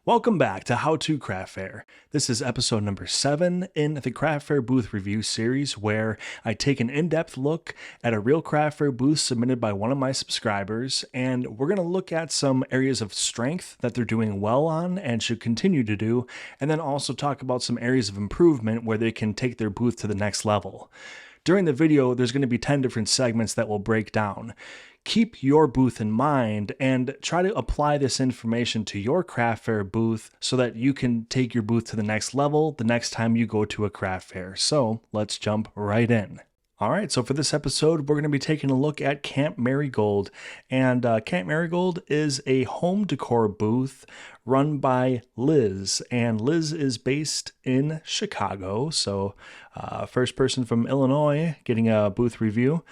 Welcome back to How to Craft Fair. This is episode number 7 in the Craft Fair booth review series, where I take an in-depth look at a real craft fair booth submitted by one of my subscribers, and we're going to look at some areas of strength that they're doing well on and should continue to do, and then also talk about some areas of improvement where they can take their booth to the next level. During the video, there's going to be 10 different segments that we'll break down. Keep your booth in mind and try to apply this information to your craft fair booth so that you can take your booth to the next level the next time you go to a craft fair. So let's jump right in. All right, so for this episode, we're going to be taking a look at Camp Marigold. And Camp Marigold is a home decor booth run by Liz. And Liz is based in Chicago. So first person from Illinois getting a booth review.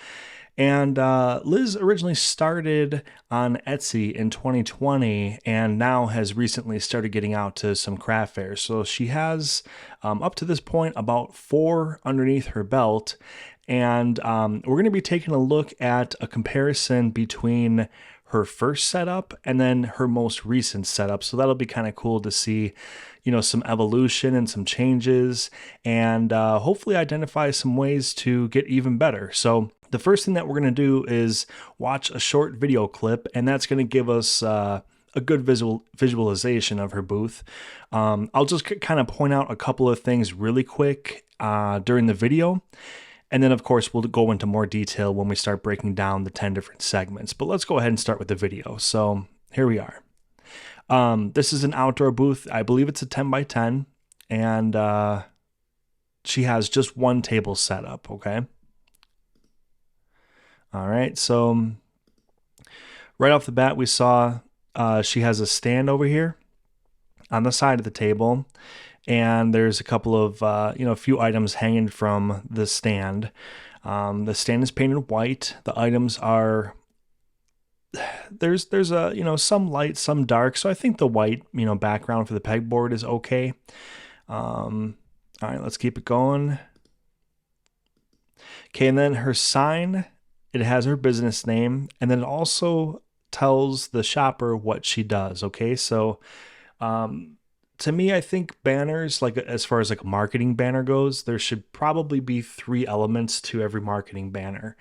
And Liz originally started on Etsy in 2020 and now has recently started getting out to some craft fairs. So she has, up to this point, about 4 underneath her belt. And we're going to be taking a look at a comparison between her first setup and then her most recent setup. So that'll be kind of cool to see, some evolution and some changes, and hopefully identify some ways to get even better. So the first thing that we're going to do is watch a short video clip, and that's going to give us a good visualization of her booth. I'll just kind of point out a couple of things really quick during the video. And then, of course, we'll go into more detail when we start breaking down the 10 different segments. But let's go ahead and start with the video. So here we are. This is an outdoor booth. I believe it's a 10 by 10. And she has just one table set up, okay? All right, so right off the bat, we saw she has a stand over here on the side of the table. And there's a couple of, a few items hanging from the stand. The stand is painted white. The items are, there's some light, some dark. So I think the white, background for the pegboard is okay. All right, let's keep it going. Okay, and then her sign, it has her business name. And then it also tells the shopper what she does, okay? So, to me, I think banners, like as far as like a marketing banner goes, there should probably be 3 elements to every marketing banner.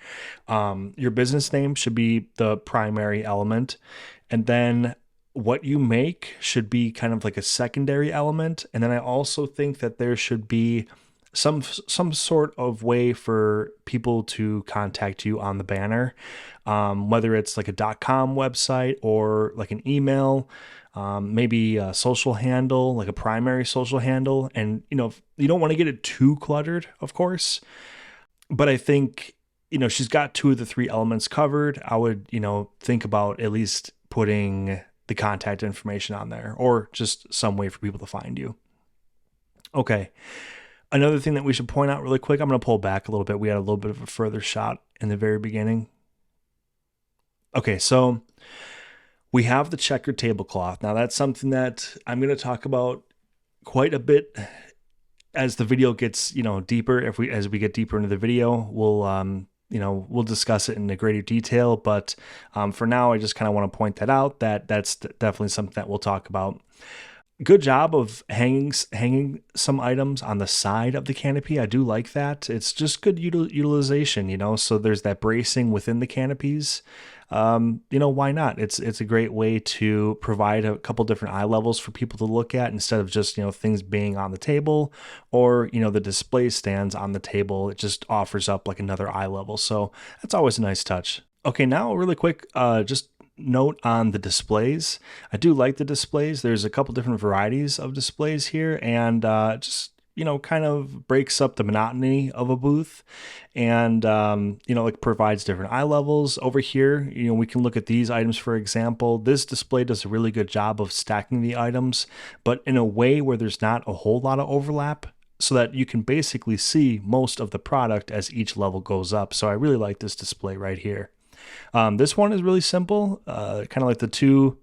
Your business name should be the primary element, and then what you make should be kind of like a secondary element. And then I also think that there should be some sort of way for people to contact you on the banner, whether it's like a .com website or like an email. Maybe a social handle, like a primary social handle. And, you don't want to get it too cluttered, of course. But I think, she's got 2 of the 3 elements covered. I would, think about at least putting the contact information on there or just some way for people to find you. Okay. Another thing that we should point out really quick, I'm going to pull back a little bit. We had a little bit of a further shot in the very beginning. Okay, so we have the checkered tablecloth. Now that's something that I'm going to talk about quite a bit as the video gets, deeper. As we get deeper into the video, we'll discuss it in a greater detail. But for now, I just kind of want to point that out. That's definitely something that we'll talk about. Good job of hanging some items on the side of the canopy. I do like that. It's just good utilization, so there's that bracing within the canopies. Why not? It's a great way to provide a couple different eye levels for people to look at instead of just, things being on the table or, the display stands on the table. It just offers up like another eye level. So that's always a nice touch. Okay, now really quick, just note on the displays. I do like the displays. There's a couple different varieties of displays here, and just kind of breaks up the monotony of a booth, and like provides different eye levels. Over here, we can look at these items. For example, this display does a really good job of stacking the items, but in a way where there's not a whole lot of overlap, so that you can basically see most of the product as each level goes up. So I really like this display right here. This one is really simple, kind of like the 2,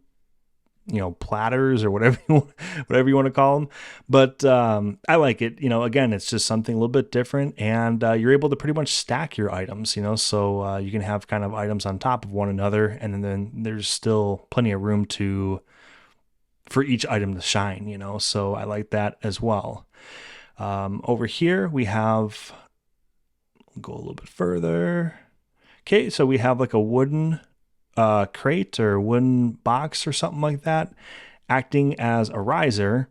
platters or whatever you want to call them. But I like it. Again, it's just something a little bit different, and you're able to pretty much stack your items. So you can have kind of items on top of one another, and then there's still plenty of room to for each item to shine, you know, so I like that as well. Over here we have, go a little bit further. Okay, so we have like a wooden crate or wooden box or something like that acting as a riser.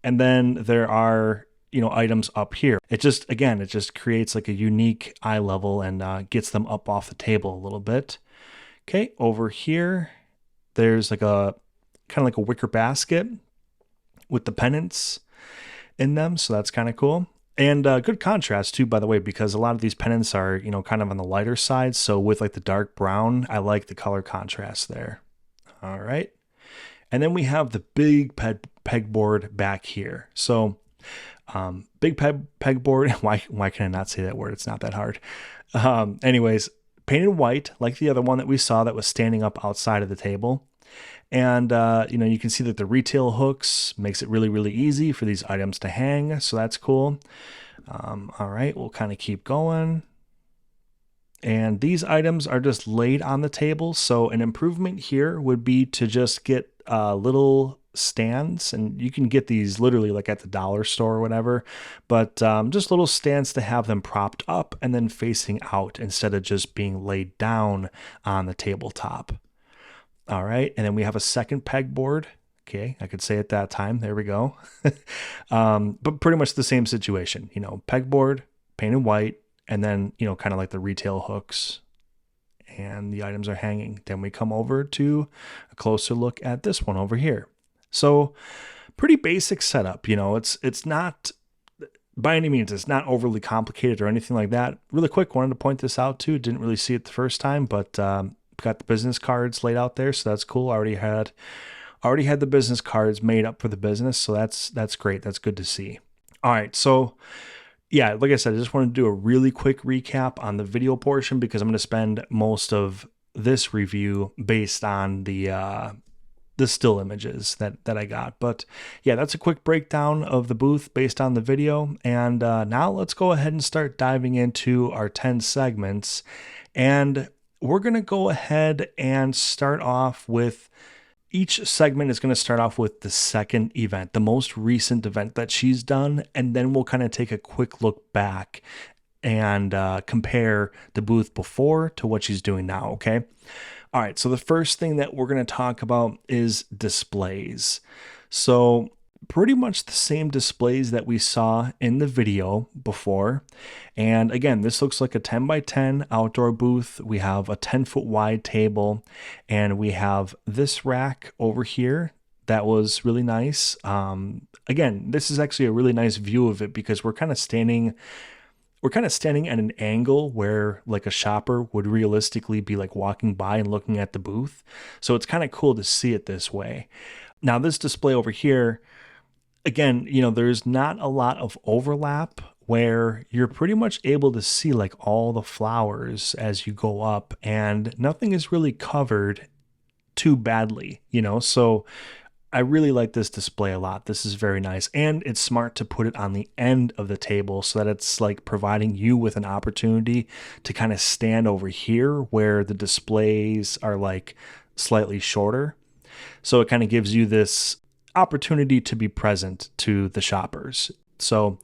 And then there are, you know, items up here. It just, again, it just creates like a unique eye level and gets them up off the table a little bit. Okay, over here, there's like a kind of like a wicker basket with the pennants in them. So that's kind of cool. And good contrast too, by the way, because a lot of these pennants are, you know, kind of on the lighter side. So with like the dark brown, I like the color contrast there. All right. And then we have the big pegboard back here. So big pegboard. Why can I not say that word? It's not that hard. Anyways, painted white, like the other one that we saw that was standing up outside of the table. And, you know, you can see that the retail hooks makes it really, really easy for these items to hang. So that's cool. All right, we'll kind of keep going. And these items are just laid on the table. So an improvement here would be to just get little stands, and you can get these literally like at the dollar store or whatever, but just little stands to have them propped up and then facing out instead of just being laid down on the tabletop. All right, and then we have a second pegboard. Okay, I could say it that time. There we go. But pretty much the same situation, you know, pegboard, painted white, and then, you know, kind of like the retail hooks, and the items are hanging. Then we come over to a closer look at this one over here. So pretty basic setup, you know, it's not by any means, it's not overly complicated or anything like that. Really quick, wanted to point this out too. Didn't really see it the first time, but got the business cards laid out there. So that's cool. Already had the business cards made up for the business. So that's great. That's good to see. All right. So yeah, like I said, I just wanted to do a really quick recap on the video portion because I'm going to spend most of this review based on the still images that I got. But yeah, that's a quick breakdown of the booth based on the video. And now let's go ahead and start diving into our 10 segments. And we're going to go ahead and start off with, each segment is going to start off with the second event, the most recent event that she's done. And then we'll kind of take a quick look back and compare the booth before to what she's doing now. Okay. All right. So the first thing that we're going to talk about is displays. So pretty much the same displays that we saw in the video before. And again, this looks like a 10 by 10 outdoor booth. We have a 10-foot wide table, and we have this rack over here. That was really nice. Again, this is actually a really nice view of it because we're kind of standing at an angle where like a shopper would realistically be like walking by and looking at the booth. So it's kind of cool to see it this way. Now this display over here, again, you know, there's not a lot of overlap where you're pretty much able to see like all the flowers as you go up, and nothing is really covered too badly, you know? So I really like this display a lot. This is very nice. And it's smart to put it on the end of the table so that it's like providing you with an opportunity to kind of stand over here where the displays are like slightly shorter. So it kind of gives you this opportunity to be present to the shoppers. So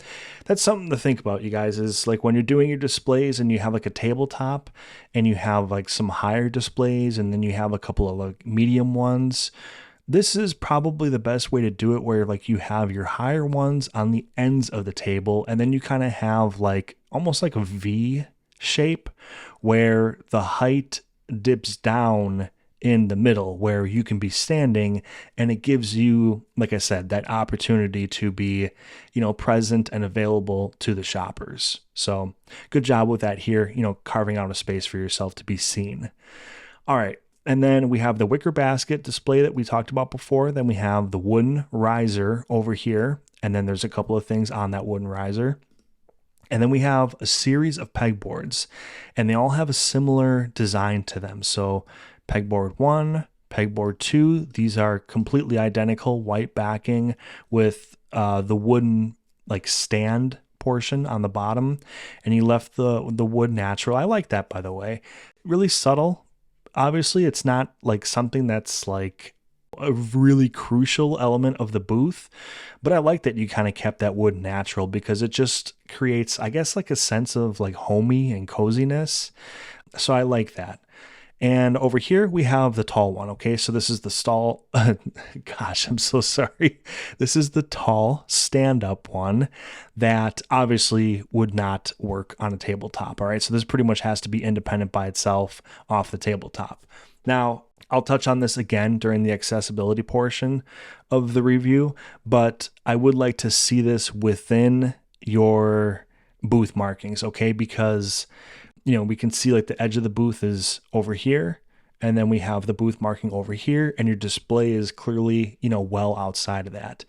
that's something to think about, you guys, is like when you're doing your displays and you have like a tabletop and you have like some higher displays and then you have a couple of like medium ones. This is probably the best way to do it, where like you have your higher ones on the ends of the table, and then you kind of have like almost like a V shape where the height dips down in the middle where you can be standing, and it gives you, like I said, that opportunity to be, you know, present and available to the shoppers. So good job with that here, you know, carving out a space for yourself to be seen. All right. And then we have the wicker basket display that we talked about before. Then we have the wooden riser over here. And then there's a couple of things on that wooden riser. And then we have a series of pegboards, and they all have a similar design to them. So pegboard 1, pegboard 2, these are completely identical, white backing with the wooden like stand portion on the bottom, and he left the wood natural. I like that, by the way. Really subtle. Obviously, it's not like something that's like a really crucial element of the booth. But I like that you kind of kept that wood natural because it just creates, I guess, like a sense of like homey and coziness. So I like that. And over here we have the tall one. Okay, so this is the stall. Gosh, I'm so sorry. This is the tall stand-up one that obviously would not work on a tabletop. All right, so this pretty much has to be independent by itself off the tabletop. Now, I'll touch on this again during the accessibility portion of the review, but I would like to see this within your booth markings, okay? Because we can see like the edge of the booth is over here, and then we have the booth marking over here, and your display is clearly, well outside of that.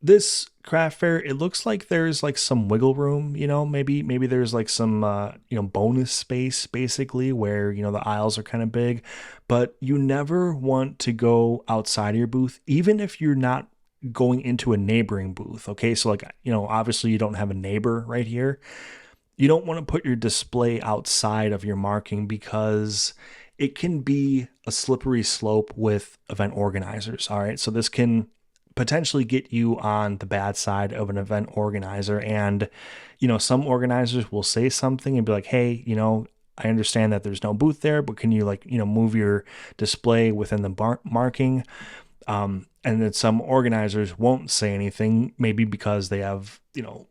This craft fair, it looks like there's like some wiggle room, maybe there's like some, bonus space basically where, the aisles are kind of big, but you never want to go outside of your booth, even if you're not going into a neighboring booth. Okay. So like, obviously you don't have a neighbor right here. You don't want to put your display outside of your marking because it can be a slippery slope with event organizers. All right. So this can potentially get you on the bad side of an event organizer. And, some organizers will say something and be like, hey, I understand that there's no booth there, but can you move your display within the marking? And then some organizers won't say anything, maybe because they have,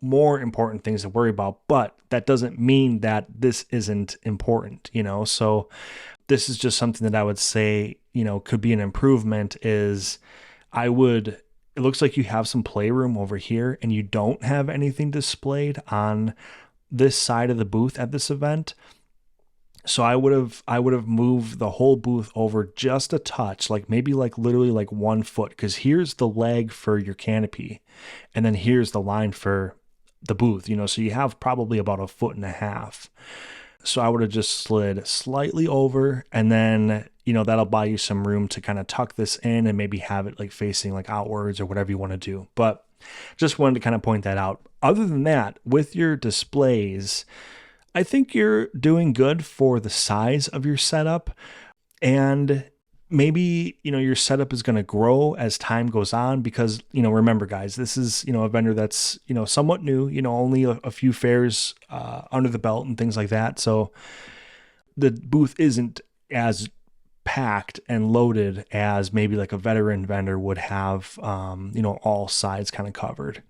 more important things to worry about, but that doesn't mean that this isn't important, so this is just something that I would say, could be an improvement is it looks like you have some playroom over here and you don't have anything displayed on this side of the booth at this event. So I would have moved the whole booth over just a touch, like maybe like literally like 1 foot, because here's the leg for your canopy, and then here's the line for the booth, so you have probably about 1.5 feet. So I would have just slid slightly over, and then, that'll buy you some room to kind of tuck this in and maybe have it like facing like outwards or whatever you want to do. But just wanted to kind of point that out. Other than that, with your displays, I think you're doing good for the size of your setup, and maybe, your setup is going to grow as time goes on because, remember guys, this is, a vendor that's, somewhat new, only a few fairs under the belt and things like that. So the booth isn't as packed and loaded as maybe like a veteran vendor would have, all sides kind of covered.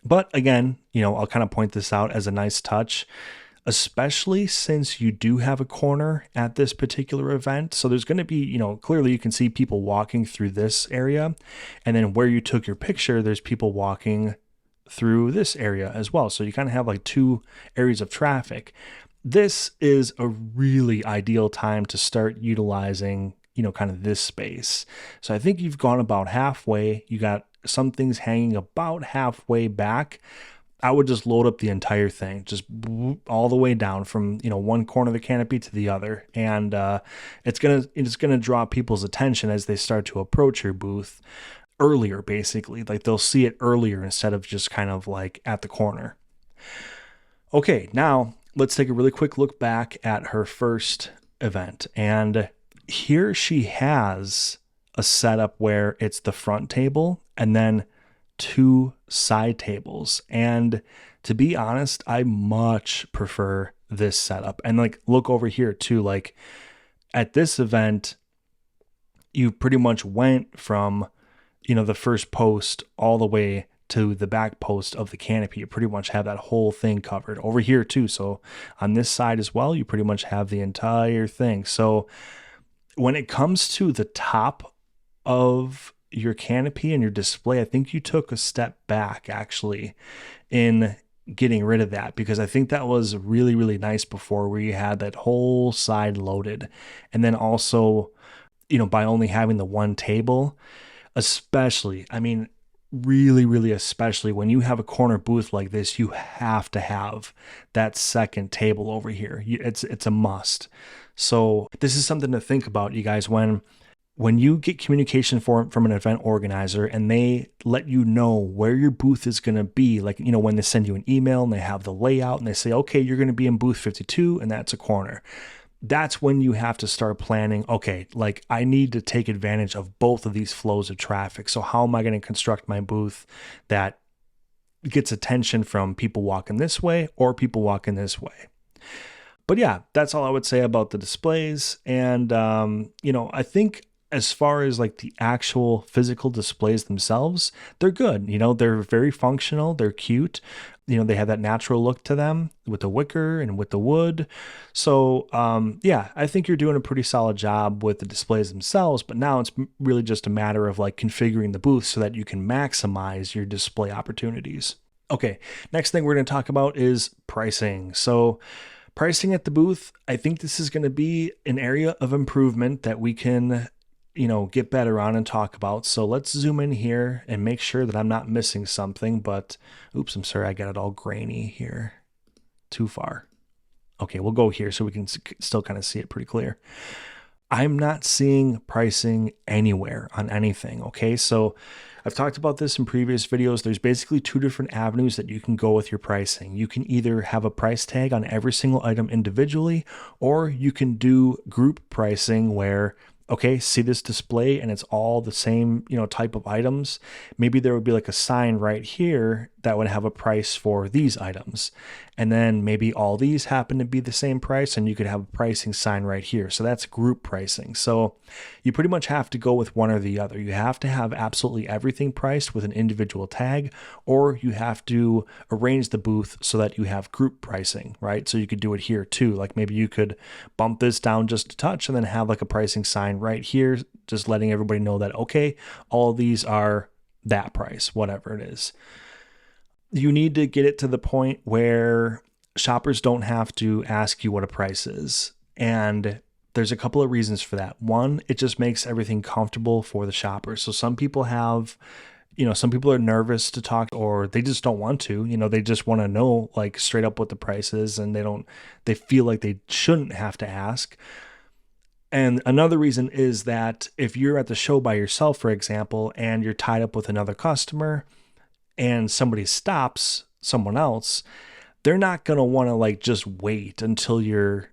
But again, I'll kind of point this out as a nice touch, especially since you do have a corner at this particular event. So there's going to be, clearly you can see people walking through this area. And then where you took your picture, there's people walking through this area as well. So you kind of have like 2 areas of traffic. This is a really ideal time to start utilizing, kind of this space. So I think you've gone about halfway. You got some things hanging about halfway back. I would just load up the entire thing, just all the way down from, one corner of the canopy to the other. And it's gonna draw people's attention as they start to approach your booth earlier, basically. Like they'll see it earlier instead of just kind of like at the corner. Okay, now let's take a really quick look back at her first event. And here she has a setup where it's the front table and then 2 side tables. And to be honest, I much prefer this setup. And like, look over here too, like at this event, you pretty much went from, the first post all the way to the back post of the canopy. You pretty much have that whole thing covered over here too. So on this side as well, you pretty much have the entire thing. So when it comes to the top of your canopy and your display, I think you took a step back actually in getting rid of that, because I think that was really, really nice before, where you had that whole side loaded. And then also, by only having the 1 table, especially, really, really, especially when you have a corner booth like this, you have to have that second table over here. It's a must. So this is something to think about, you guys, when you get communication from an event organizer and they let you know where your booth is going to be, like, when they send you an email and they have the layout and they say, okay, you're going to be in booth 52 and that's a corner. that's when you have to start planning, okay, like I need to take advantage of both of these flows of traffic. So how am I going to construct my booth that gets attention from people walking this way or people walking this way? But yeah, that's all I would say about the displays. And, I think as far as like the actual physical displays themselves, they're good. They're very functional. They're cute. They have that natural look to them with the wicker and with the wood. So, yeah, I think you're doing a pretty solid job with the displays themselves. But now it's really just a matter of like configuring the booth so that you can maximize your display opportunities. Okay, next thing we're going to talk about is pricing. So, pricing at the booth, I think this is going to be an area of improvement that we can, get better on and talk about. So let's zoom in here and make sure that I'm not missing something. But, oops, I'm sorry, I got it all grainy here. Too far. Okay, we'll go here so we can still kind of see it pretty clear. I'm not seeing pricing anywhere on anything, okay? So I've talked about this in previous videos. There's basically two different avenues that you can go with your pricing. You can either have a price tag on every single item individually, or you can do group pricing where, okay, see this display and it's all the same, type of items. Maybe there would be like a sign right here that would have a price for these items. And then maybe all these happen to be the same price and you could have a pricing sign right here. So that's group pricing. So you pretty much have to go with one or the other. You have to have absolutely everything priced with an individual tag, or you have to arrange the booth so that you have group pricing, right? So you could do it here too. Like maybe you could bump this down just a touch and then have like a pricing sign right here, just letting everybody know that, okay, all these are that price, whatever it is. You need to get it to the point where shoppers don't have to ask you what a price is. And there's a couple of reasons for that. One, it just makes everything comfortable for the shopper. So some people have, some people are nervous to talk, or they just don't want to, they just want to know like straight up what the price is, and they feel like they shouldn't have to ask. And another reason is that if you're at the show by yourself, for example, and you're tied up with another customer and somebody stops someone else, they're not going to want to like just wait until you're,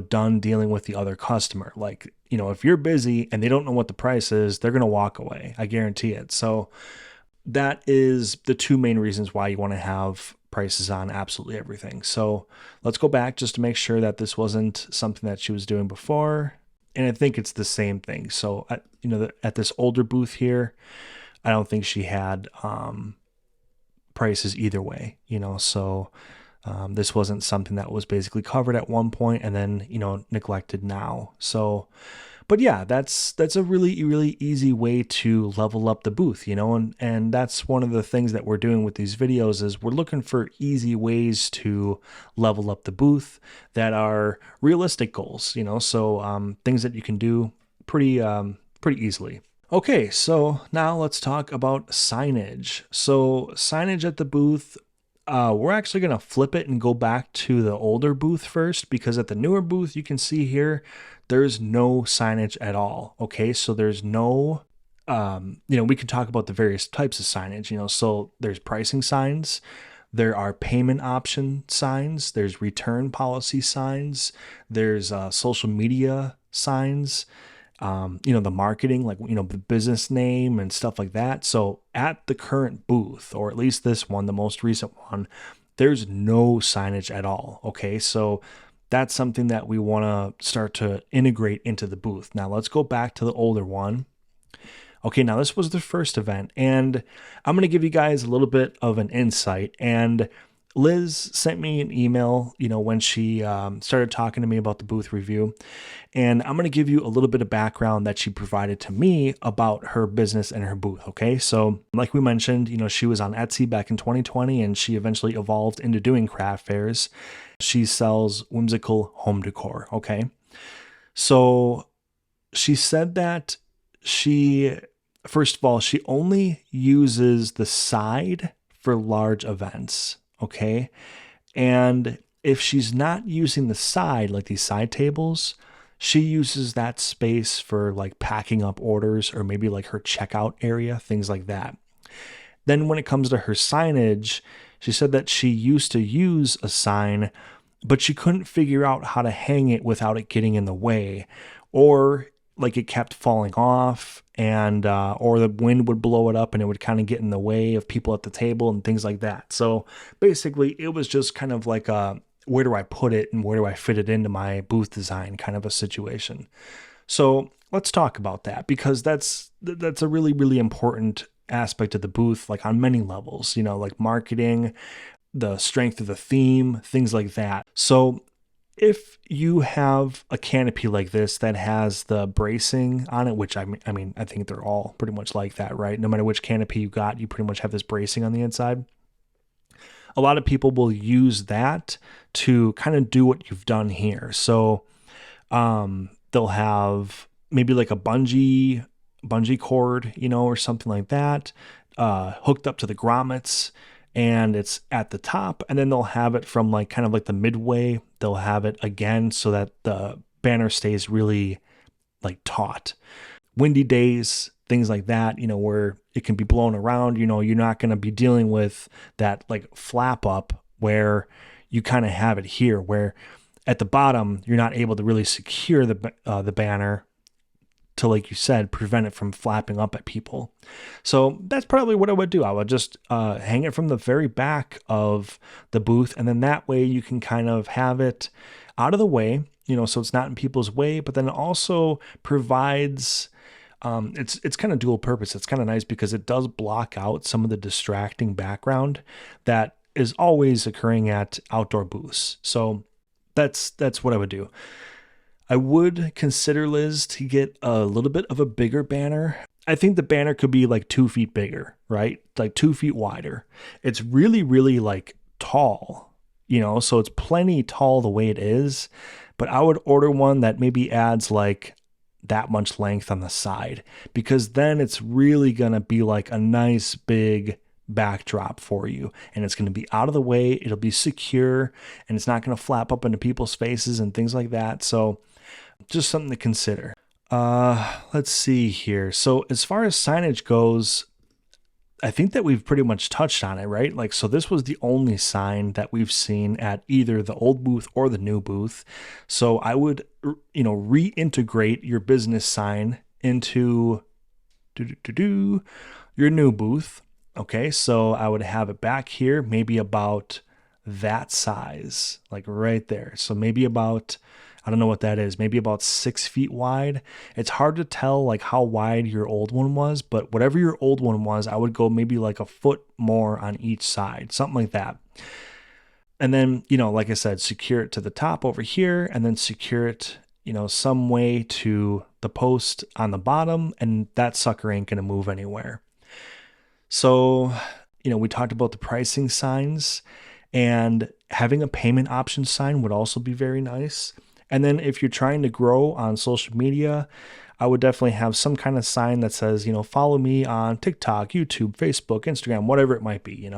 done dealing with the other customer. Like, if you're busy and they don't know what the price is, they're going to walk away. I guarantee it. So that is the two main reasons why you want to have prices on absolutely everything. So let's go back just to make sure that this wasn't something that she was doing before. And I think it's the same thing. So, at this older booth here, I don't think she had prices either way, so this wasn't something that was basically covered at one point and then, neglected now. So, but yeah, that's a really, really easy way to level up the booth, and that's one of the things that we're doing with these videos is we're looking for easy ways to level up the booth that are realistic goals, so things that you can do pretty easily. Okay, so now let's talk about signage. So signage at the booth, we're actually going to flip it and go back to the older booth first, because at the newer booth, you can see here, there's no signage at all. Okay, so there's no, we can talk about the various types of signage, so there's pricing signs, there are payment option signs, there's return policy signs, there's social media signs, the marketing, like, the business name and stuff like that. So at the current booth, or at least this one, the most recent one, there's no signage at all. Okay. So that's something that we want to start to integrate into the booth. Now let's go back to the older one. Okay. Now this was the first event, and I'm going to give you guys a little bit of an insight. And Liz sent me an email, when she started talking to me about the booth review. And I'm going to give you a little bit of background that she provided to me about her business and her booth. Okay. So like we mentioned, she was on Etsy back in 2020, and she eventually evolved into doing craft fairs. She sells whimsical home decor. Okay. So she said that first of all, she only uses the side for large events. Okay. And if she's not using the side, like these side tables, she uses that space for like packing up orders, or maybe like her checkout area, things like that. Then when it comes to her signage, she said that she used to use a sign but she couldn't figure out how to hang it without it getting in the way, or like it kept falling off, and or the wind would blow it up and it would kind of get in the way of people at the table and things like that. So basically it was just kind of like a, where do I put it and where do I fit it into my booth design kind of a situation. So let's talk about that, because that's a really, really important aspect of the booth, like on many levels, like marketing, the strength of the theme, things like that. So if you have a canopy like this that has the bracing on it, which I mean, I think they're all pretty much like that, right? No matter which canopy you got, you pretty much have this bracing on the inside. A lot of people will use that to kind of do what you've done here. So they'll have maybe like a bungee cord, or something like that, hooked up to the grommets, and it's at the top, and then they'll have it from like kind of like the midway, they'll have it again so that the banner stays really like taut. Windy days, things like that, where it can be blown around, you're not going to be dealing with that like flap up where you kind of have it here, where at the bottom you're not able to really secure the banner to, like you said, prevent it from flapping up at people. So that's probably what I would do. I would just hang it from the very back of the booth, and then that way you can kind of have it out of the way, so it's not in people's way, but then it also provides, it's kind of dual purpose. It's kind of nice because it does block out some of the distracting background that is always occurring at outdoor booths. So that's what I would do. I would consider, Liz, to get a little bit of a bigger banner. I think the banner could be like 2 feet bigger, right? Like 2 feet wider. It's really, really like tall, so it's plenty tall the way it is, but I would order one that maybe adds like that much length on the side, because then it's really going to be like a nice big backdrop for you, and it's going to be out of the way. It'll be secure, and it's not going to flap up into people's faces and things like that. So just something to consider. Let's see here. So as far as signage goes, I think that we've pretty much touched on it, right? Like, so this was the only sign that we've seen at either the old booth or the new booth. So I would, reintegrate your business sign into your new booth. Okay, so I would have it back here, maybe about that size, like right there. So maybe about, I don't know what that is, maybe about 6 feet wide. It's hard to tell like how wide your old one was, but whatever your old one was, I would go maybe like a foot more on each side, something like that. And then, like I said, secure it to the top over here, and then secure it, some way to the post on the bottom, and that sucker ain't gonna move anywhere. So, we talked about the pricing signs, and having a payment option sign would also be very nice. And then if you're trying to grow on social media, I would definitely have some kind of sign that says, follow me on TikTok, YouTube, Facebook, Instagram, whatever it might be,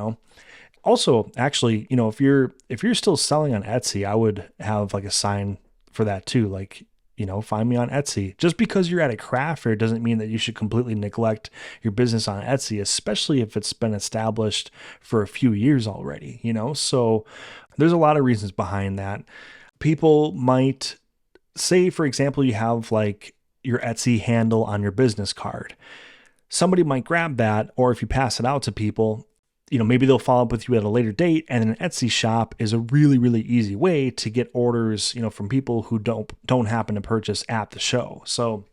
Also, actually, if you're still selling on Etsy, I would have like a sign for that too. Like, find me on Etsy. Just because you're at a craft fair doesn't mean that you should completely neglect your business on Etsy, especially if it's been established for a few years already, So there's a lot of reasons behind that. People might say, for example, you have like your Etsy handle on your business card. Somebody might grab that, or if you pass it out to people, maybe they'll follow up with you at a later date, and an Etsy shop is a really, really easy way to get orders, from people who don't happen to purchase at the show. So,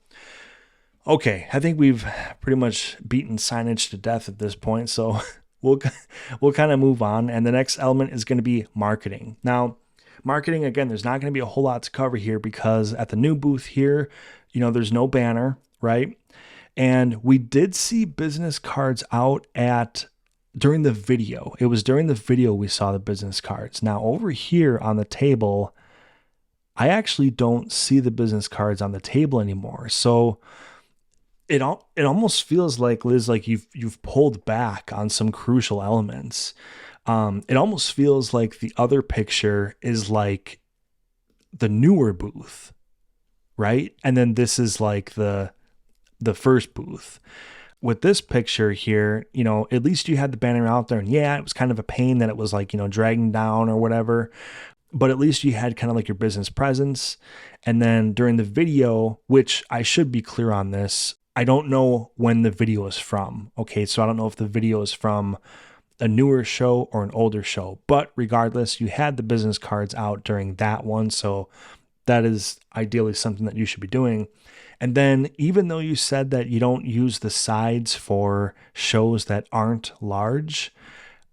okay, I think we've pretty much beaten signage to death at this point. So we'll kind of move on. And the next element is going to be marketing. Now, marketing, again, there's not going to be a whole lot to cover here, because at the new booth here, there's no banner, right? And we did see business cards out during the video. It was during the video we saw the business cards. Now over here on the table, I actually don't see the business cards on the table anymore. So it almost feels like, Liz, like you've pulled back on some crucial elements. It almost feels like the other picture is like the newer booth, right? And then this is like the first booth. With this picture here, at least you had the banner out there, and yeah, it was kind of a pain that it was like, dragging down or whatever. but at least you had kind of like your business presence. And then during the video, which I should be clear on this, I don't know when the video is from. Okay, so I don't know if the video is from a newer show or an older show, but regardless, you had the business cards out during that one. So that is ideally something that you should be doing. And then even though you said that you don't use the sides for shows that aren't large,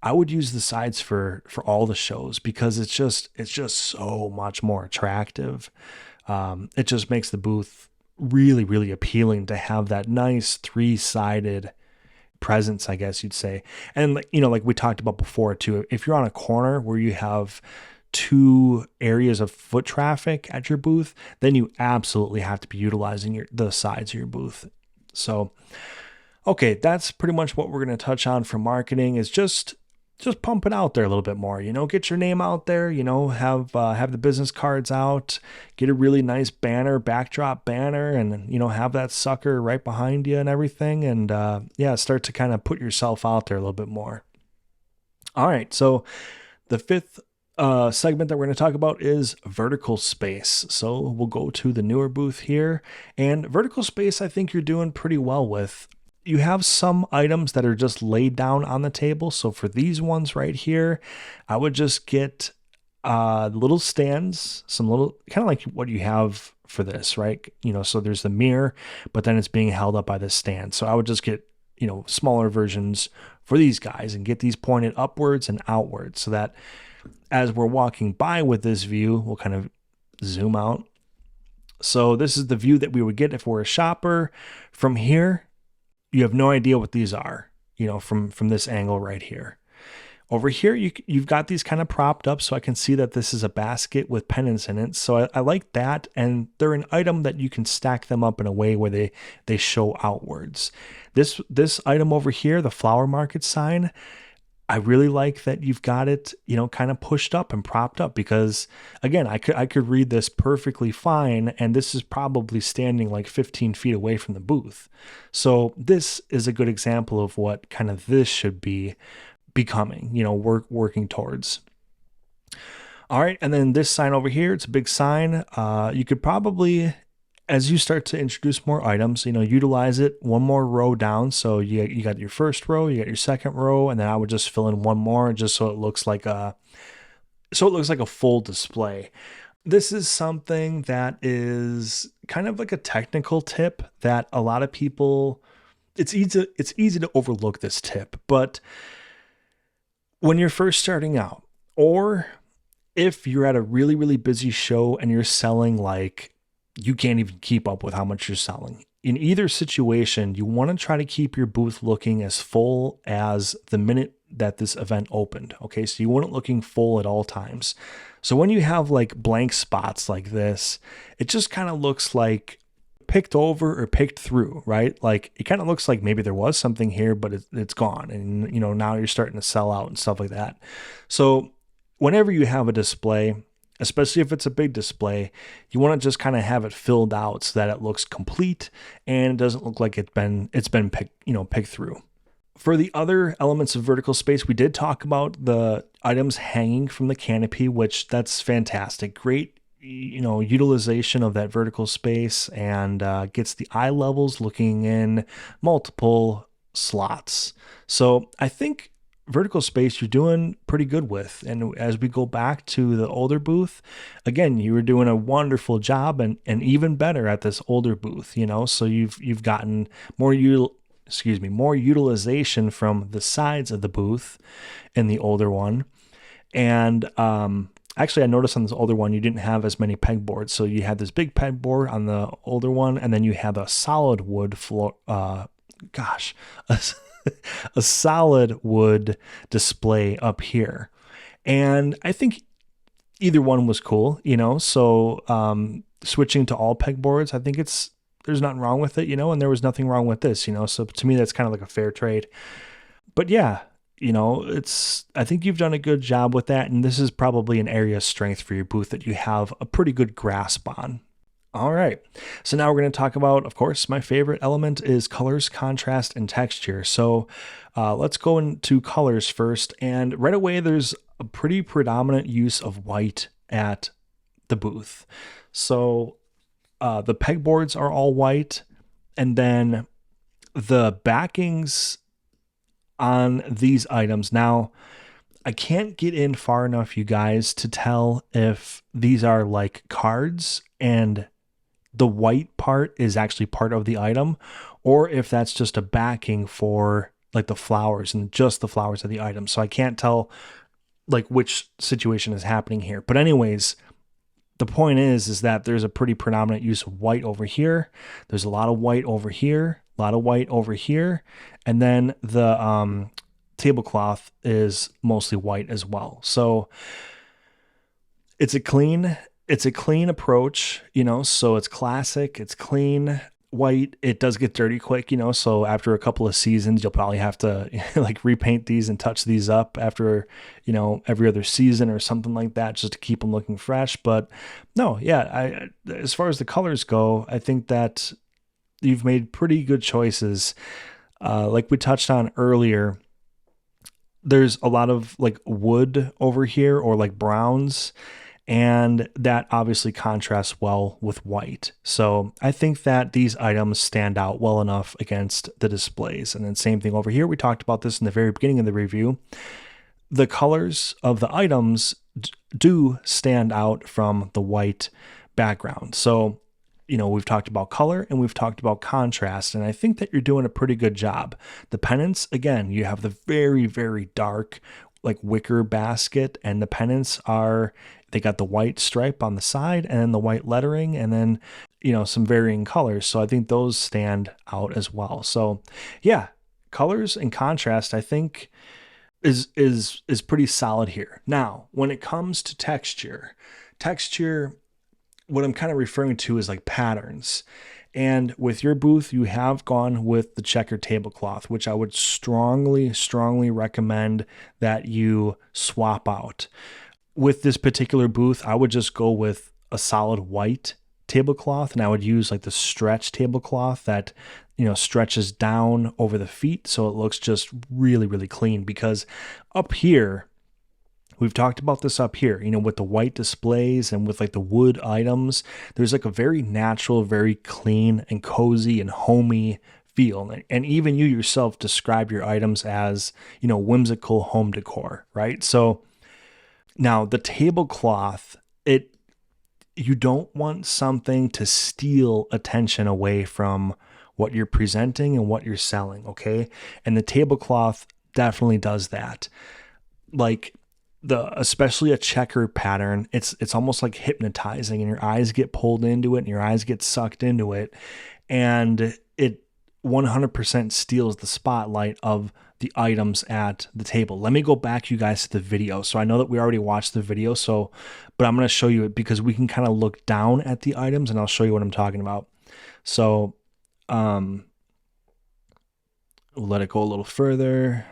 I would use the sides for all the shows because it's just so much more attractive. It just makes the booth really, really appealing to have that nice three-sided presence, I guess you'd say. And like we talked about before too, if you're on a corner where you have two areas of foot traffic at your booth, then you absolutely have to be utilizing the sides of your booth. So, okay, that's pretty much what we're going to touch on for marketing is just pump it out there a little bit more, get your name out there, have the business cards out, get a really nice banner, backdrop banner, and, have that sucker right behind you and everything. And, start to kind of put yourself out there a little bit more. All right. So the fifth segment that we're going to talk about is vertical space. So we'll go to the newer booth here, and vertical space, I think you're doing pretty well with. You have some items that are just laid down on the table. So for these ones right here, I would just get little stands, some little, kind of like what you have for this, right? So there's the mirror, but then it's being held up by the stand. So I would just get, smaller versions for these guys and get these pointed upwards and outwards so that as we're walking by with this view, we'll kind of zoom out. So this is the view that we would get if we're a shopper. From here, you have no idea what these are, from this angle right here. Over here, you've got these kind of propped up so I can see that this is a basket with pennants in it. So I like that. And they're an item that you can stack them up in a way where they show outwards. This item over here, the flower market sign, I really like that you've got it, kind of pushed up and propped up because, again, I could read this perfectly fine, and this is probably standing like 15 feet away from the booth. So this is a good example of what kind of this should be becoming, working towards. All right, and then this sign over here, it's a big sign. You could probably, as you start to introduce more items, utilize it one more row down. So you got your first row, you got your second row, and then I would just fill in one more just so it looks like a full display. This is something that is kind of like a technical tip that a lot of people, it's easy to overlook this tip, but when you're first starting out, or if you're at a really, really busy show and you're selling like you can't even keep up with how much you're selling. In either situation, you want to try to keep your booth looking as full as the minute that this event opened. Okay, so you want it looking full at all times. So when you have like blank spots like this, it just kind of looks like picked over or picked through, right? Like it kind of looks like maybe there was something here, but it's gone. And, now you're starting to sell out and stuff like that. So whenever you have a display, especially if it's a big display, you want to just kind of have it filled out so that it looks complete and it doesn't look like it's been picked through. For the other elements of vertical space, we did talk about the items hanging from the canopy, which that's fantastic. Great, utilization of that vertical space and gets the eye levels looking in multiple slots. So I think vertical space you're doing pretty good with. And as we go back to the older booth, again, you were doing a wonderful job and even better at this older booth, so you've gotten more utilization from the sides of the booth in the older one. And actually, I noticed on this older one, you didn't have as many pegboards. So you had this big pegboard on the older one, and then you had a solid wood floor, a solid wood display up here. And I think either one was cool, so switching to all pegboards, I think there's nothing wrong with it, and there was nothing wrong with this, so to me, that's kind of like a fair trade. But yeah, I think you've done a good job with that. And this is probably an area of strength for your booth that you have a pretty good grasp on. All right, so now we're going to talk about, of course, my favorite element is colors, contrast, and texture. So let's go into colors first. And right away, there's a pretty predominant use of white at the booth. So the pegboards are all white, and then the backings on these items. Now, I can't get in far enough, you guys, to tell if these are like cards and the white part is actually part of the item, or if that's just a backing for like the flowers and just the flowers of the item. So I can't tell like which situation is happening here. But anyways, the point is that there's a pretty predominant use of white over here. There's a lot of white over here, a lot of white over here. And then the tablecloth is mostly white as well. So it's a clean approach, so it's classic, it's clean. White, it does get dirty quick, so after a couple of seasons you'll probably have to like repaint these and touch these up after every other season or something like that, just to keep them looking fresh. But no, yeah, as far as the colors go, I think that you've made pretty good choices. Like we touched on earlier, there's a lot of like wood over here, or like browns, and that obviously contrasts well with white. So I think that these items stand out well enough against the displays. And then same thing over here. We talked about this in the very beginning of the review. The colors of the items do stand out from the white background. So, we've talked about color and we've talked about contrast, and I think that you're doing a pretty good job. The pennants, again, you have the very, very dark like wicker basket, and the pennants they got the white stripe on the side and then the white lettering, and then some varying colors. So I think those stand out as well. So yeah, colors and contrast I think is pretty solid here. Now when it comes to texture, what I'm kind of referring to is like patterns. And with your booth, you have gone with the checkered tablecloth, which I would strongly, strongly recommend that you swap out. With this particular booth, I would just go with a solid white tablecloth, and I would use like the stretch tablecloth that stretches down over the feet, so it looks just really, really clean. Because up here, we've talked about this up here, with the white displays and with like the wood items, there's like a very natural, very clean and cozy and homey feel. And even you yourself describe your items as, whimsical home decor, right? So now the tablecloth, you don't want something to steal attention away from what you're presenting and what you're selling, okay? And the tablecloth definitely does that. Like, especially a checkered pattern, it's almost like hypnotizing, and your eyes get pulled into it and your eyes get sucked into it, and it 100% steals the spotlight of the items at the table. Let me go back, you guys, to the video. So I know that we already watched the video, but I'm going to show you it because we can kind of look down at the items and I'll show you what I'm talking about. So we'll let it go a little further.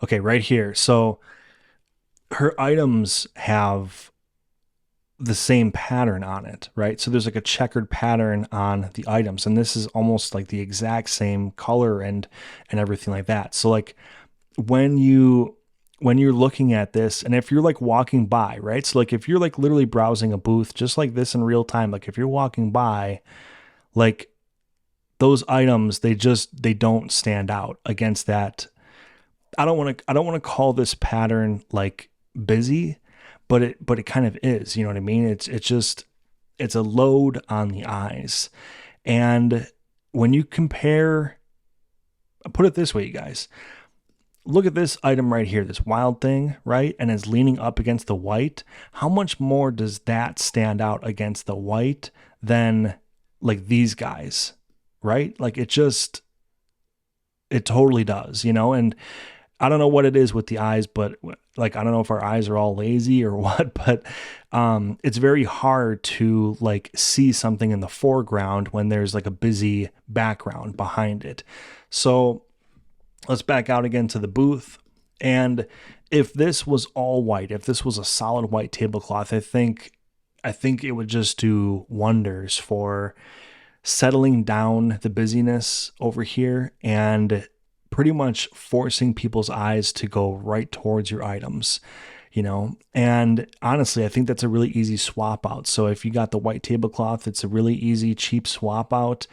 Okay, right here. So her items have the same pattern on it, right? So there's like a checkered pattern on the items, and this is almost like the exact same color and everything like that. So like when you're looking at this, and if you're like walking by, right? So like if you're like literally browsing a booth just like this in real time, like if you're walking by, like those items, they don't stand out against that. I don't want to call this pattern like busy, but it kind of is, you know what I mean? It's a load on the eyes. And when you compare, put it this way, you guys, look at this item right here, this wild thing, right? And it's leaning up against the white. How much more does that stand out against the white than like these guys, right? Like it totally does, and I don't know what it is with the eyes, but like, I don't know if our eyes are all lazy or what, but it's very hard to like see something in the foreground when there's like a busy background behind it. So let's back out again to the booth. And if this was all white, if this was a solid white tablecloth, I think it would just do wonders for settling down the busyness over here and pretty much forcing people's eyes to go right towards your items. And honestly, I think that's a really easy swap out. So if you got the white tablecloth, it's a really easy, cheap swap out.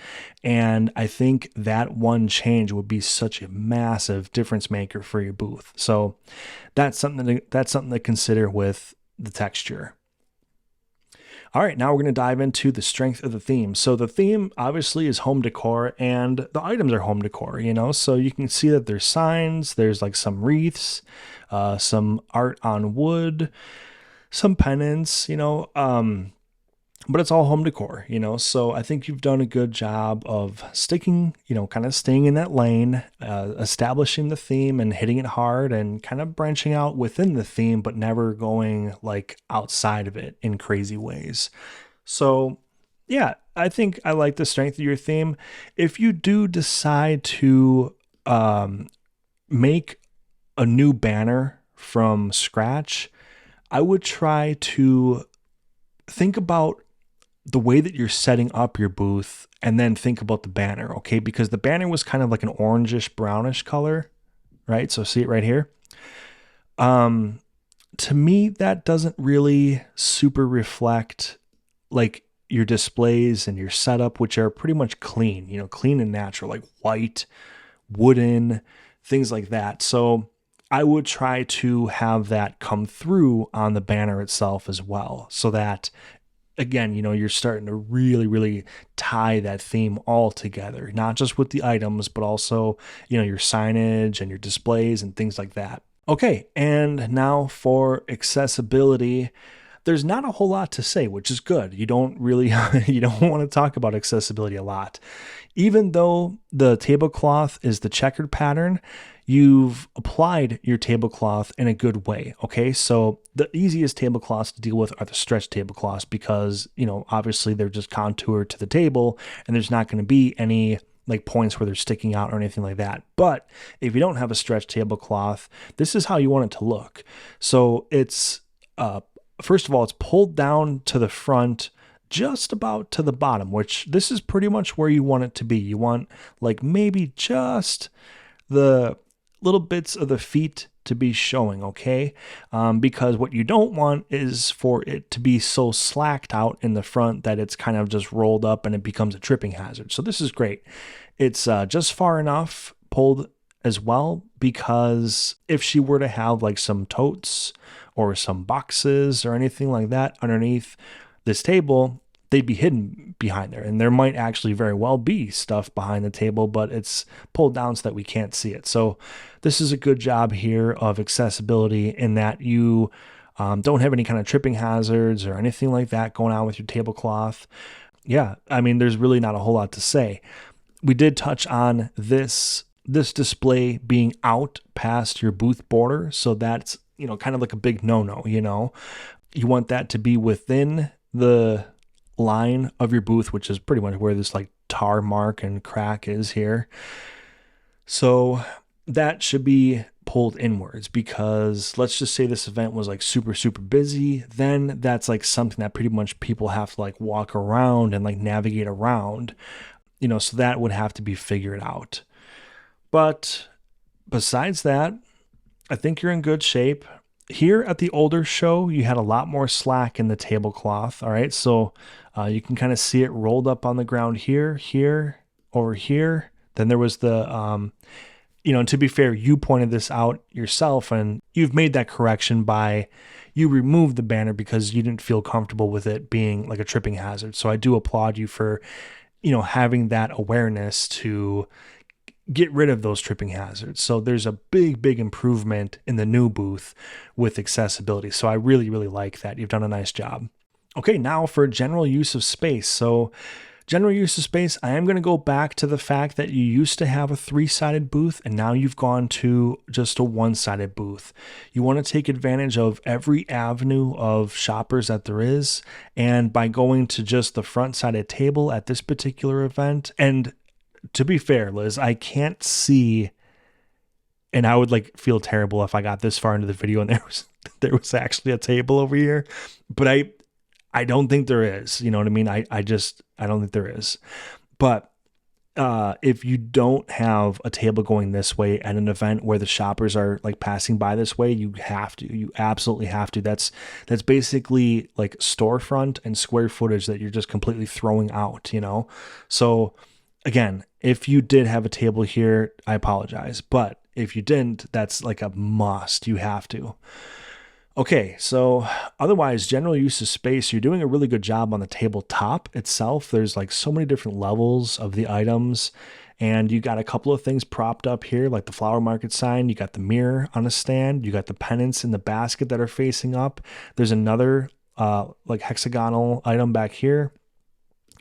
And I think that one change would be such a massive difference maker for your booth. So that's something to consider with the texture. All right, now we're going to dive into the strength of the theme. So the theme obviously is home decor, and the items are home decor, So you can see that there's signs, there's like some wreaths, some art on wood, some pennants, but it's all home decor, So I think you've done a good job of sticking, kind of staying in that lane, establishing the theme and hitting it hard and kind of branching out within the theme, but never going like outside of it in crazy ways. So yeah, I think I like the strength of your theme. If you do decide to make a new banner from scratch, I would try to think about the way that you're setting up your booth and then think about the banner, okay? Because the banner was kind of like an orangish brownish color, right? So see it right here. To me, that doesn't really super reflect like your displays and your setup, which are pretty much clean, clean and natural, like white, wooden, things like that. So I would try to have that come through on the banner itself as well, so that again, you're starting to really, really tie that theme all together, not just with the items, but also, your signage and your displays and things like that. Okay, and now for accessibility. There's not a whole lot to say, which is good. You don't really, you don't want to talk about accessibility a lot. Even though the tablecloth is the checkered pattern, you've applied your tablecloth in a good way. Okay. So the easiest tablecloths to deal with are the stretch tablecloths because, obviously they're just contoured to the table and there's not going to be any like points where they're sticking out or anything like that. But if you don't have a stretch tablecloth, this is how you want it to look. So it's, first of all, it's pulled down to the front, just about to the bottom, which this is pretty much where you want it to be. You want like maybe just the little bits of the feet to be showing, okay? Because what you don't want is for it to be so slacked out in the front that it's kind of just rolled up and it becomes a tripping hazard. So this is great. It's just far enough pulled as well, because if she were to have like some totes or some boxes or anything like that underneath this table, they'd be hidden behind there. And there might actually very well be stuff behind the table, but it's pulled down so that we can't see it. So this is a good job here of accessibility in that you don't have any kind of tripping hazards or anything like that going on with your tablecloth. Yeah, I mean, there's really not a whole lot to say. We did touch on this display being out past your booth border. So that's, kind of like a big no-no, You want that to be within the line of your booth, which is pretty much where this like tar mark and crack is here. So that should be pulled inwards, because let's just say this event was like super, super busy. Then that's like something that pretty much people have to like walk around and like navigate around, so that would have to be figured out. But besides that, I think you're in good shape. Here at the older show, you had a lot more slack in the tablecloth. All right. So you can kind of see it rolled up on the ground here, over here. Then there was the, and to be fair, you pointed this out yourself and you've made that correction by you removed the banner because you didn't feel comfortable with it being like a tripping hazard. So I do applaud you for, having that awareness to get rid of those tripping hazards. So there's a big, big improvement in the new booth with accessibility. So I really, really like that. You've done a nice job. Okay, now for general use of space. So general use of space, I am going to go back to the fact that you used to have a 3-sided booth and now you've gone to just a 1-sided booth. You want to take advantage of every avenue of shoppers that there is. And by going to just the front-sided table at this particular event, and to be fair, Liz, I can't see, and I would like feel terrible if I got this far into the video and there was actually a table over here, but I don't think there is, you know what I mean? I don't think there is. But if you don't have a table going this way at an event where the shoppers are like passing by this way, you absolutely have to. That's basically like storefront and square footage that you're just completely throwing out, you know? So again, if you did have a table here, I apologize, but if you didn't, that's like a must. You have to. Okay, so otherwise, general use of space, you're doing a really good job on the tabletop itself. There's like so many different levels of the items, and you got a couple of things propped up here, like the flower market sign. You got the mirror on a stand. You got the pennants in the basket that are facing up. There's another like hexagonal item back here.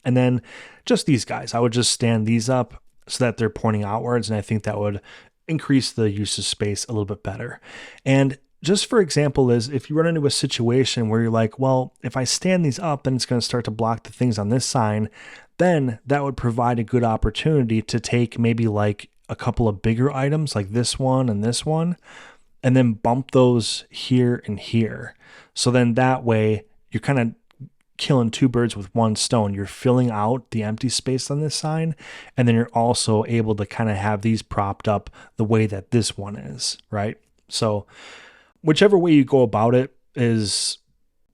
And then just these guys, I would just stand these up so that they're pointing outwards, and I think that would increase the use of space a little bit better. And just for example, is if you run into a situation where you're like, well, if I stand these up, then it's going to start to block the things on this sign, then that would provide a good opportunity to take maybe like a couple of bigger items like this one, and then bump those here and here. So then that way you're kind of killing two birds with one stone. You're filling out the empty space on this sign, and then you're also able to kind of have these propped up the way that this one is, right? So whichever way you go about it is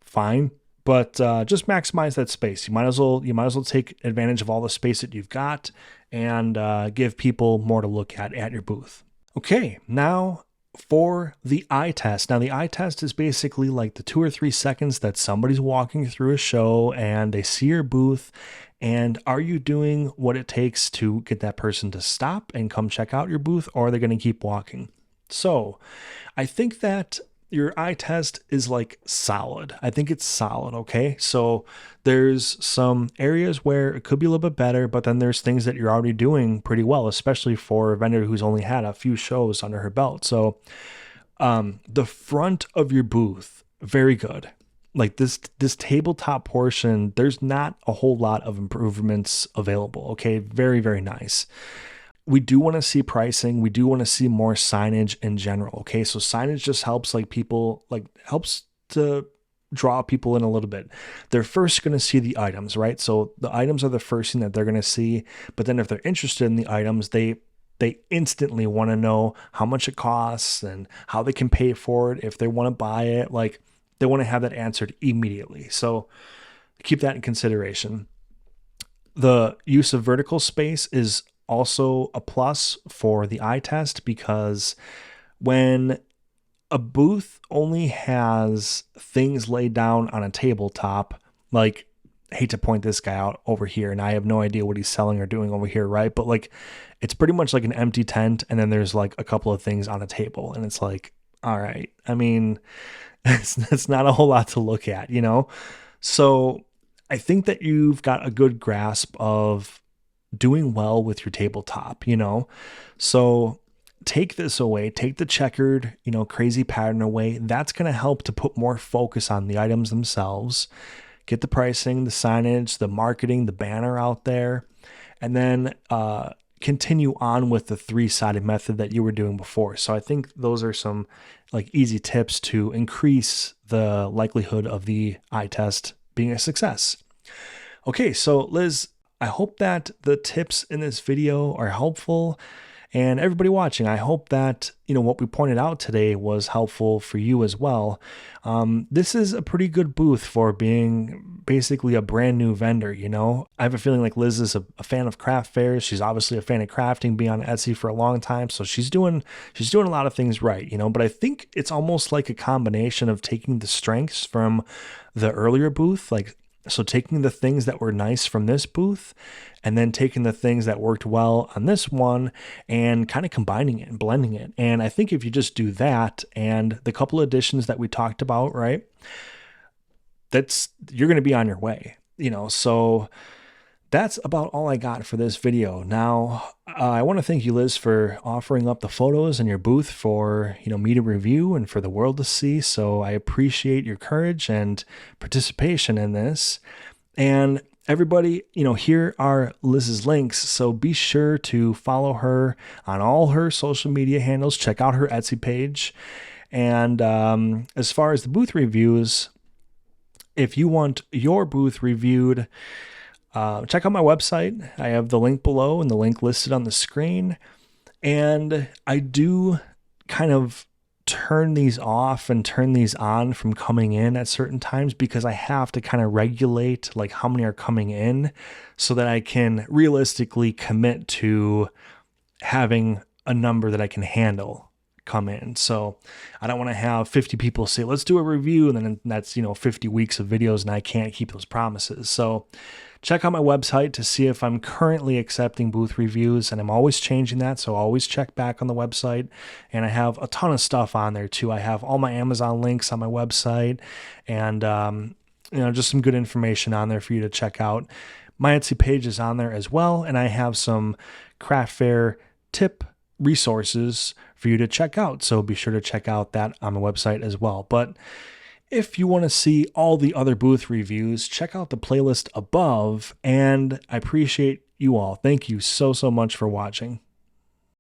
fine, but just maximize that space. You might as well take advantage of all the space that you've got and give people more to look at your booth. Okay, now for the eye test. Now the eye test is basically like the 2 or 3 seconds that somebody's walking through a show and they see your booth, and are you doing what it takes to get that person to stop and come check out your booth, or are they going to keep walking? So I think that your eye test is like solid. I think it's solid. Okay. So there's some areas where it could be a little bit better, but then there's things that you're already doing pretty well, especially for a vendor who's only had a few shows under her belt. So the front of your booth, very good. Like this tabletop portion, there's not a whole lot of improvements available. Okay. Very, very nice. We do want to see pricing. We do want to see more signage in general. Okay. So signage just helps helps to draw people in a little bit. They're first going to see the items, right? So the items are the first thing that they're going to see. But then if they're interested in the items, they instantly want to know how much it costs and how they can pay for it. If they want to buy it, like they want to have that answered immediately. So keep that in consideration. The use of vertical space is also a plus for the eye test, because when a booth only has things laid down on a tabletop, like, I hate to point this guy out over here, and I have no idea what he's selling or doing over here, right? But like, it's pretty much like an empty tent, and then there's like a couple of things on a table, and it's like, all right, I mean, it's not a whole lot to look at, you know? So I think that you've got a good grasp of doing well with your tabletop, you know? So take this away, take the checkered, crazy pattern away. That's going to help to put more focus on the items themselves, get the pricing, the signage, the marketing, the banner out there, and then continue on with the 3-sided method that you were doing before. So I think those are some like easy tips to increase the likelihood of the eye test being a success. Okay, so Liz, I hope that the tips in this video are helpful, and everybody watching, I hope that, what we pointed out today was helpful for you as well. This is a pretty good booth for being basically a brand new vendor, I have a feeling like Liz is a fan of craft fairs. She's obviously a fan of crafting, being on Etsy for a long time. So she's doing a lot of things right, but I think it's almost like a combination of taking the strengths from the earlier booth, so taking the things that were nice from this booth and then taking the things that worked well on this one and kind of combining it and blending it. And I think if you just do that and the couple of additions that we talked about, right, you're going to be on your way, so that's about all I got for this video. Now, I want to thank you, Liz, for offering up the photos in your booth for, me to review and for the world to see. So I appreciate your courage and participation in this. And everybody, here are Liz's links. So be sure to follow her on all her social media handles. Check out her Etsy page. And as far as the booth reviews, if you want your booth reviewed, check out my website. I have the link below and the link listed on the screen. And I do kind of turn these off and turn these on from coming in at certain times because I have to kind of regulate like how many are coming in so that I can realistically commit to having a number that I can handle come in. So I don't want to have 50 people say, let's do a review. And then that's, 50 weeks of videos and I can't keep those promises. So check out my website to see if I'm currently accepting booth reviews, and I'm always changing that. So always check back on the website, and I have a ton of stuff on there too. I have all my Amazon links on my website, and just some good information on there for you to check out. My Etsy page is on there as well, and I have some craft fair tip resources for you to check out. So be sure to check out that on my website as well. But if you want to see all the other booth reviews, check out the playlist above, and I appreciate you all. Thank you so much for watching.